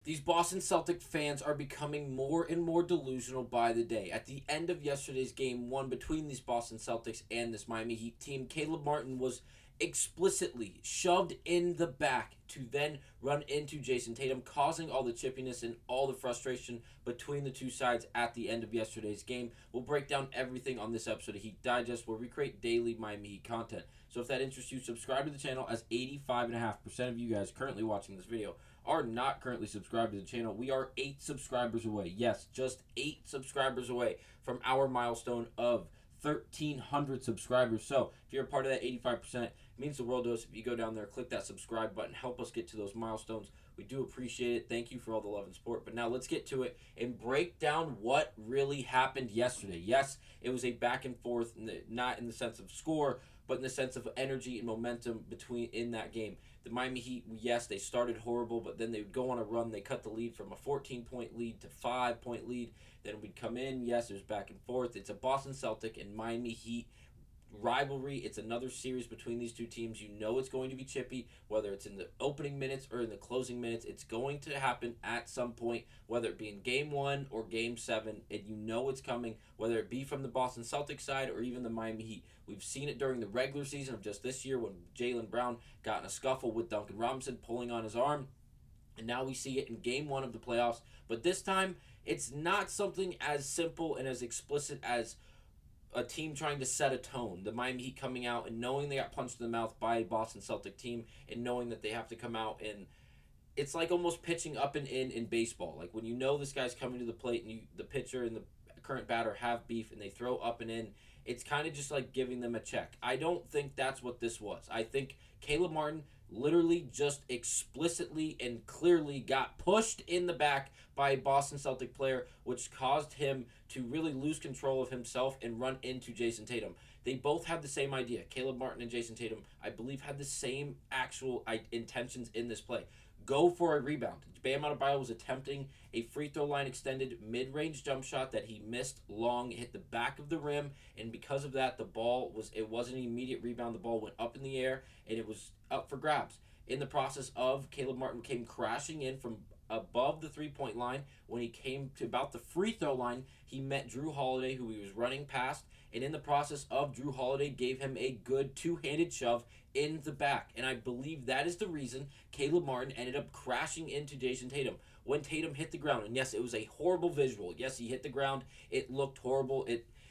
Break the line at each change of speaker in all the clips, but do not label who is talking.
These Boston Celtic fans are becoming more and more delusional by the day. At the end of yesterday's game one between these Boston Celtics and this Miami Heat team, Caleb Martin was explicitly shoved in the back to then run into Jayson Tatum, causing all the chippiness and all the frustration between the two sides at the end of yesterday's game. We'll break down everything on this episode of Heat Digest, where we create daily Miami Heat content. So if that interests you, subscribe to the channel, as 85.5% of you guys currently watching this video are not currently subscribed to the channel. We are 8 subscribers away. Yes, just 8 subscribers away from our milestone of 1,300 subscribers. So if you're a part of that 85%, it means the world to us. If you go down there, click that subscribe button, help us get to those milestones. We do appreciate it. Thank you for all the love and support. But now let's get to it and break down what really happened yesterday. Yes, it was a back and forth, not in the sense of score, but in the sense of energy and momentum in that game. The Miami Heat, yes, they started horrible, but then they would go on a run. They cut the lead from a 14-point lead to 5-point lead. Then we'd come in. Yes, there's back and forth. It's a Boston Celtic and Miami Heat rivalry. It's another series between these two teams. You know it's going to be chippy, whether it's in the opening minutes or in the closing minutes. It's going to happen at some point, whether it be in game 1 or game 7, and you know it's coming, whether it be from the Boston Celtics side or even the Miami Heat. We've seen it during the regular season of just this year when Jaylen Brown got in a scuffle with Duncan Robinson pulling on his arm, and now we see it in game 1 of the playoffs. But this time, it's not something as simple and as explicit as a team trying to set a tone. The Miami Heat coming out and knowing they got punched in the mouth by a Boston Celtic team and knowing that they have to come out, and it's like almost pitching up and in baseball. Like when you know this guy's coming to the plate and the pitcher and the current batter have beef and they throw up and in, it's kind of just like giving them a check. I don't think that's what this was. I think Caleb Martin literally just explicitly and clearly got pushed in the back by a Boston Celtic player, which caused him to really lose control of himself and run into Jayson Tatum. They both had the same idea. Caleb Martin and Jayson Tatum, I believe, had the same actual intentions in this play. Go for a rebound. Bam Adebayo was attempting a free throw line extended mid-range jump shot that he missed long, hit the back of the rim, and because of that, it wasn't an immediate rebound. The ball went up in the air, and it was up for grabs. In the process of, Caleb Martin came crashing in from above the three-point line. When he came to about the free throw line, he met Jrue Holiday, who he was running past, and in the process of, Jrue Holiday gave him a good two-handed shove in the back. And I believe that is the reason Caleb Martin ended up crashing into Jayson Tatum. When Tatum hit the ground, and yes, it was a horrible visual. Yes, he hit the ground. It looked horrible.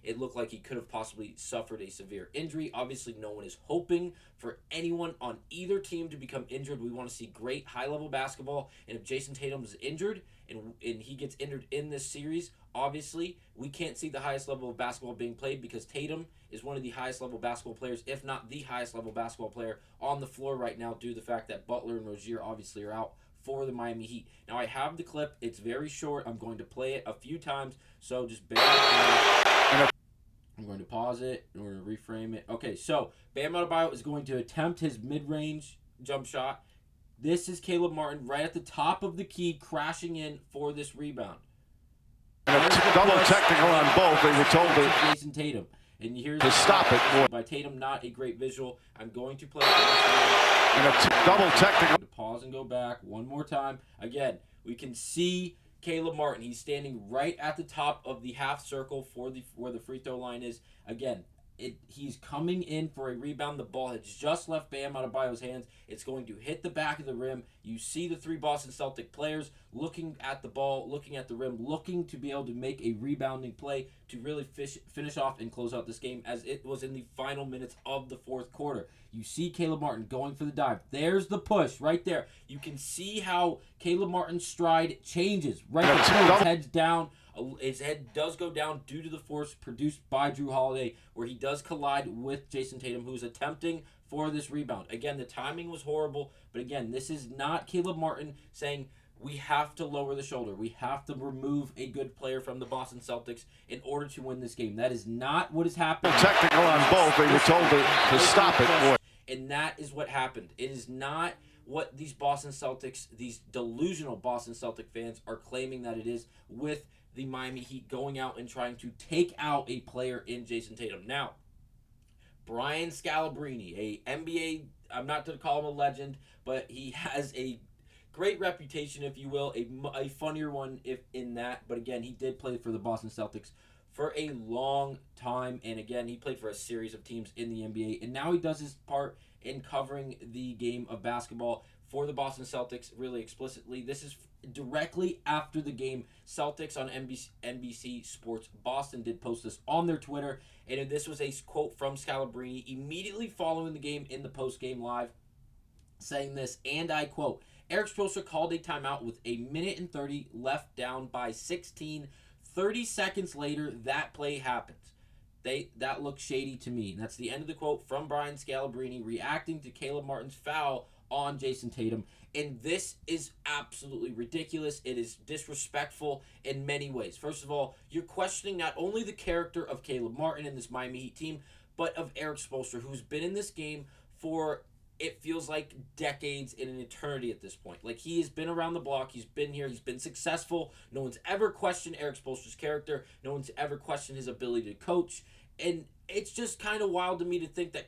It looked like he could have possibly suffered a severe injury. Obviously, no one is hoping for anyone on either team to become injured. We want to see great high-level basketball. And if Jayson Tatum is injured and he gets injured in this series, obviously, we can't see the highest level of basketball being played, because Tatum is one of the highest level basketball players, if not the highest level basketball player on the floor right now, due to the fact that Butler and Rozier obviously are out for the Miami Heat. Now, I have the clip. It's very short. I'm going to play it a few times, so just bear with me. I'm going to pause it, and we're going to reframe it. Okay, so Bam Adebayo is going to attempt his mid-range jump shot. This is Caleb Martin right at the top of the key, crashing in for this rebound.
And a double technical on both. They were told to
Jayson Tatum. And here's
to stop it.
By Tatum, not a great visual. I'm going to play
And a double technical.
To pause and go back one more time. Again, we can see Caleb Martin. He's standing right at the top of the half circle where the free throw line is. Again, he's coming in for a rebound. The ball has just left Bam Adebayo's hands. It's going to hit the back of the rim. You see the 3 Boston Celtic players looking at the ball, looking at the rim, looking to be able to make a rebounding play to really finish off and close out this game, as it was in the final minutes of the fourth quarter. You see Caleb Martin going for the dive. There's the push right there. You can see how Caleb Martin's stride changes. Right there, his head's down. His head does go down due to the force produced by Jrue Holiday, where he does collide with Jayson Tatum, who's attempting for this rebound. Again, the timing was horrible, but again, this is not Caleb Martin saying, we have to lower the shoulder. We have to remove a good player from the Boston Celtics in order to win this game. That is not what has happened.
Technical on both. They were told to stop it.
And that is what happened. It is not what these Boston Celtics, these delusional Boston Celtic fans are claiming that it is, with the Miami Heat going out and trying to take out a player in Jayson Tatum. Now, Brian Scalabrine, a NBA, I'm not to call him a legend, but he has a great reputation, if you will, a funnier one if in that. But again, he did play for the Boston Celtics for a long time, and again, he played for a series of teams in the NBA, and now he does his part in covering the game of basketball for the Boston Celtics really explicitly. This is directly after the game. Celtics on NBC Sports Boston did post this on their Twitter, and this was a quote from Scalabrine immediately following the game in the post-game live, saying this, and I quote, Eric Spoelstra called a timeout with a minute and 30 left, down by 16. 30 seconds later, that play happens. That looks shady to me. And that's the end of the quote from Brian Scalabrine reacting to Caleb Martin's foul on Jayson Tatum. And this is absolutely ridiculous. It is disrespectful in many ways. First of all, you're questioning not only the character of Caleb Martin in this Miami Heat team, but of Eric Spoelstra, who's been in this game for, it feels like, decades in an eternity at this point. Like, he has been around the block. He's been here. He's been successful. No one's ever questioned Eric Spoelstra's character. No one's ever questioned his ability to coach. And it's just kind of wild to me to think that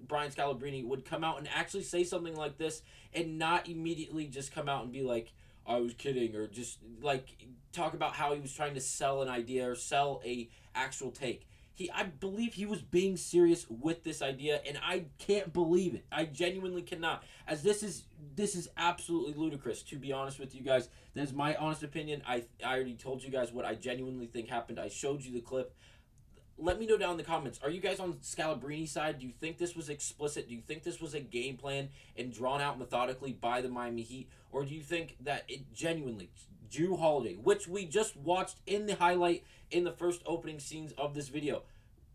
Brian Scalabrine would come out and actually say something like this and not immediately just come out and be like, I was kidding, or just, like, talk about how he was trying to sell an idea or sell a actual take. I believe he was being serious with this idea, and I can't believe it. I genuinely cannot. As this is absolutely ludicrous, to be honest with you guys. That is my honest opinion. I already told you guys what I genuinely think happened. I showed you the clip. Let me know down in the comments. Are you guys on Scalabrine's side? Do you think this was explicit? Do you think this was a game plan and drawn out methodically by the Miami Heat? Or do you think that it genuinely, Jrue Holiday, which we just watched in the highlight in the first opening scenes of this video,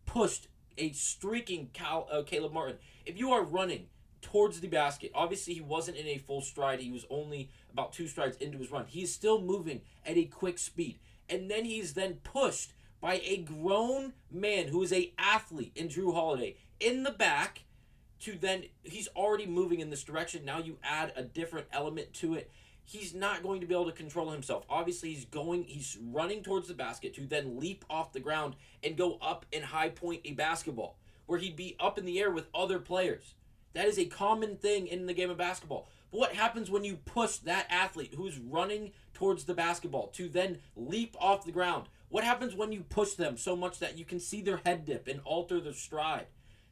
pushed a streaking Caleb Martin? If you are running towards the basket, obviously he wasn't in a full stride. He was only about 2 strides into his run. He's still moving at a quick speed. And then he's then pushed by a grown man who is a athlete in Jrue Holiday in the back to then, he's already moving in this direction. Now you add a different element to it. He's not going to be able to control himself. Obviously, he's running towards the basket to then leap off the ground and go up and high point a basketball, where he'd be up in the air with other players. That is a common thing in the game of basketball. But what happens when you push that athlete who's running towards the basketball to then leap off the ground? What happens when you push them so much that you can see their head dip and alter their stride?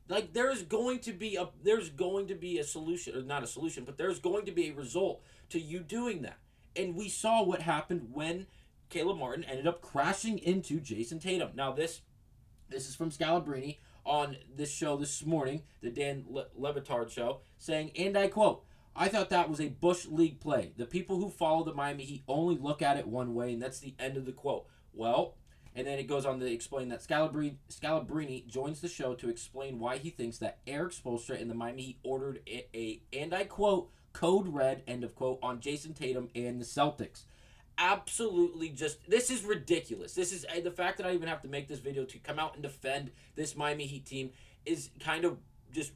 Like, there's going to be a solution, or not a solution, but there's going to be a result to you doing that. And we saw what happened when Caleb Martin ended up crashing into Jayson Tatum. Now, this is from Scalabrine on this show this morning, the Dan Le Batard show, saying, and I quote, I thought that was a Bush League play. The people who follow the Miami Heat only look at it one way, and that's the end of the quote. Well, and then it goes on to explain that Scalabrine joins the show to explain why he thinks that Eric Spoelstra and the Miami Heat ordered a and I quote, code red, end of quote, on Jayson Tatum and the Celtics. Absolutely this is ridiculous. This is, the fact that I even have to make this video to come out and defend this Miami Heat team is kind of just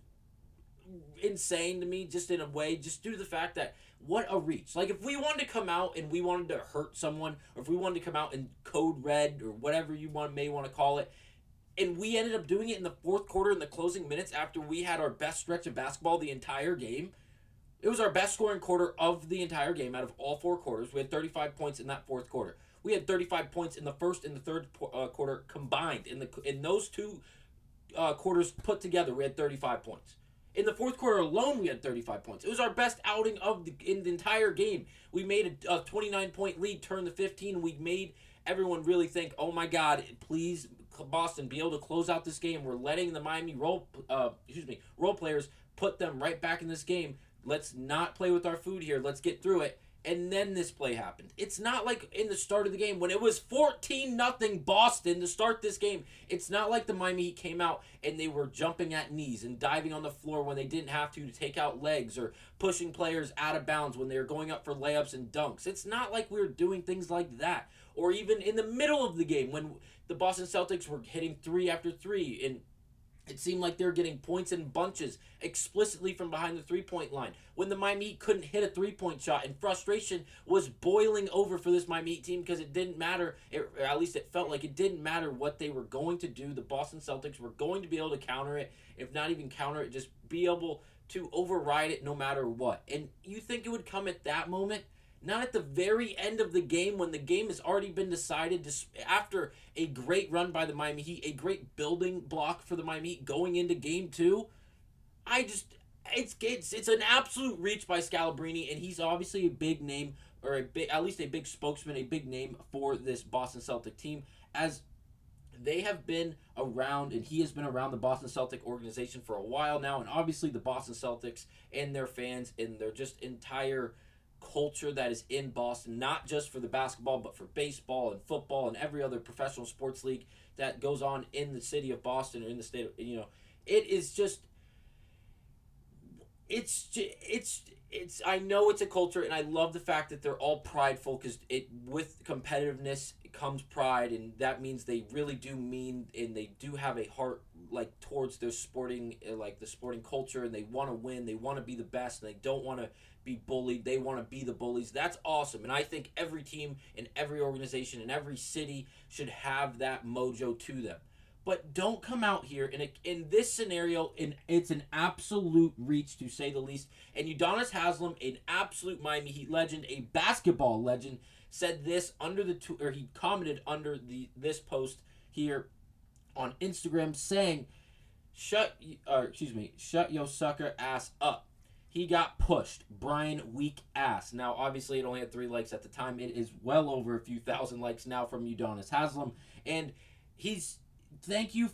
insane to me, just in a way, just due to the fact that what a reach. Like, if we wanted to come out and we wanted to hurt someone, or if we wanted to come out and code red, or whatever you may want to call it, and we ended up doing it in the fourth quarter, in the closing minutes, after we had our best stretch of basketball the entire game. It was our best scoring quarter of the entire game out of all 4 quarters. We had 35 points in that fourth quarter. We had 35 points in the first and the third quarter combined. In those 2 quarters put together, we had 35 points. In the fourth quarter alone, we had 35 points. It was our best outing in the entire game. We made a 29-point lead turn to 15. We made everyone really think, oh my God, please, Boston, be able to close out this game. We're letting the Miami role players put them right back in this game. Let's not play with our food here. Let's get through it. And then this play happened. It's not like in the start of the game when it was 14-0 Boston to start this game. It's not like the Miami Heat came out and they were jumping at knees and diving on the floor when they didn't have to take out legs, or pushing players out of bounds when they were going up for layups and dunks. It's not like we were doing things like that. Or even in the middle of the game when the Boston Celtics were hitting 3 after 3 and it seemed like they were getting points in bunches explicitly from behind the three-point line. When the Miami Heat couldn't hit a three-point shot, and frustration was boiling over for this Miami Heat team because it didn't matter, or at least it felt like it didn't matter what they were going to do. The Boston Celtics were going to be able to counter it, if not even counter it, just be able to override it no matter what. And you think it would come at that moment? Not at the very end of the game when the game has already been decided after a great run by the Miami Heat, a great building block for the Miami Heat going into game 2. It's an absolute reach by Scalabrine, and he's obviously a big name, or at least a big spokesman, a big name for this Boston Celtic team, as they have been around, and he has been around the Boston Celtic organization for a while now, and obviously the Boston Celtics and their fans and their just entire culture that is in Boston, not just for the basketball, but for baseball and football and every other professional sports league that goes on in the city of Boston or in the state of, it is just, it's I know it's a culture, and I love the fact that they're all prideful, because it with competitiveness comes pride, and that means they really do mean, and they do have a heart like towards their sporting, like the sporting culture, and they want to win, they want to be the best, and they don't want to be bullied, they want to be the bullies. That's awesome, and I think every team and every organization and every city should have that mojo to them. But don't come out here in this scenario, and it's an absolute reach to say the least. And Udonis Haslem, an absolute Miami Heat legend, a basketball legend, said this he commented under this post here on Instagram, saying, shut yo sucker ass up. He got pushed. Brian, weak ass. Now, obviously, it only had 3 likes at the time. It is well over a few thousand likes now from Udonis Haslem, and he's. Thank you,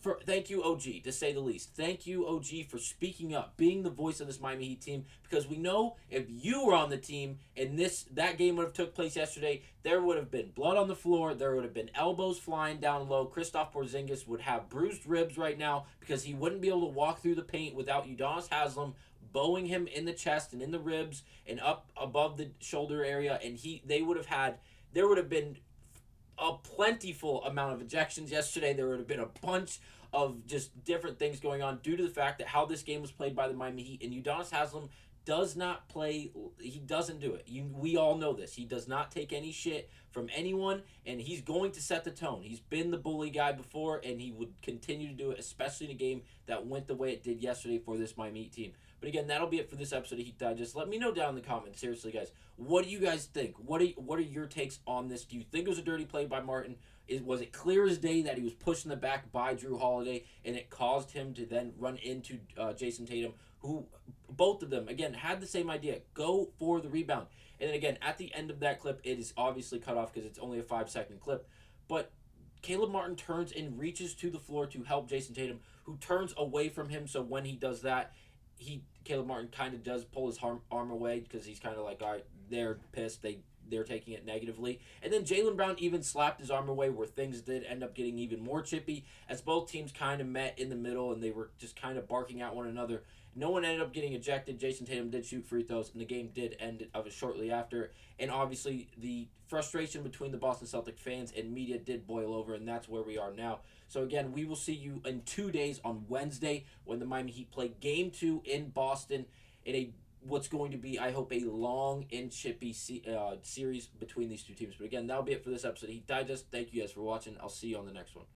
OG, to say the least. Thank you, OG, for speaking up, being the voice of this Miami Heat team, because we know if you were on the team and that game would have took place yesterday, there would have been blood on the floor, there would have been elbows flying down low. Kristaps Porzingis would have bruised ribs right now because he wouldn't be able to walk through the paint without Udonis Haslem bowing him in the chest and in the ribs and up above the shoulder area, and there would have been a plentiful amount of ejections yesterday. There would have been a bunch of just different things going on due to the fact that how this game was played by the Miami Heat. And Udonis Haslem does not play. He doesn't do it. We all know this. He does not take any shit from anyone, and he's going to set the tone. He's been the bully guy before, and he would continue to do it, especially in a game that went the way it did yesterday for this Miami Heat team. But again, that'll be it for this episode of Heat Digest. Let me know down in the comments. Seriously, guys, what do you guys think? What are your takes on this? Do you think it was a dirty play by Martin? Was it clear as day that he was pushed in the back by Jrue Holiday, and it caused him to then run into Jayson Tatum, who both of them, again, had the same idea. Go for the rebound. And then again, at the end of that clip, it is obviously cut off because it's only a 5-second clip. But Caleb Martin turns and reaches to the floor to help Jayson Tatum, who turns away from him. So when he does that, Caleb Martin kind of does pull his arm away because he's kind of like, all right, they're pissed. They're taking it negatively. And then Jaylen Brown even slapped his arm away, where things did end up getting even more chippy as both teams kind of met in the middle and they were just kind of barking at one another. No one ended up getting ejected. Jayson Tatum did shoot free throws, and the game did end shortly after. And obviously, the frustration between the Boston Celtic fans and media did boil over, and that's where we are now. So again, we will see you in 2 days on Wednesday when the Miami Heat play Game 2 in Boston in what's going to be, I hope, a long and chippy series between these two teams. But again, that'll be it for this episode of Heat Digest. Thank you guys for watching. I'll see you on the next one.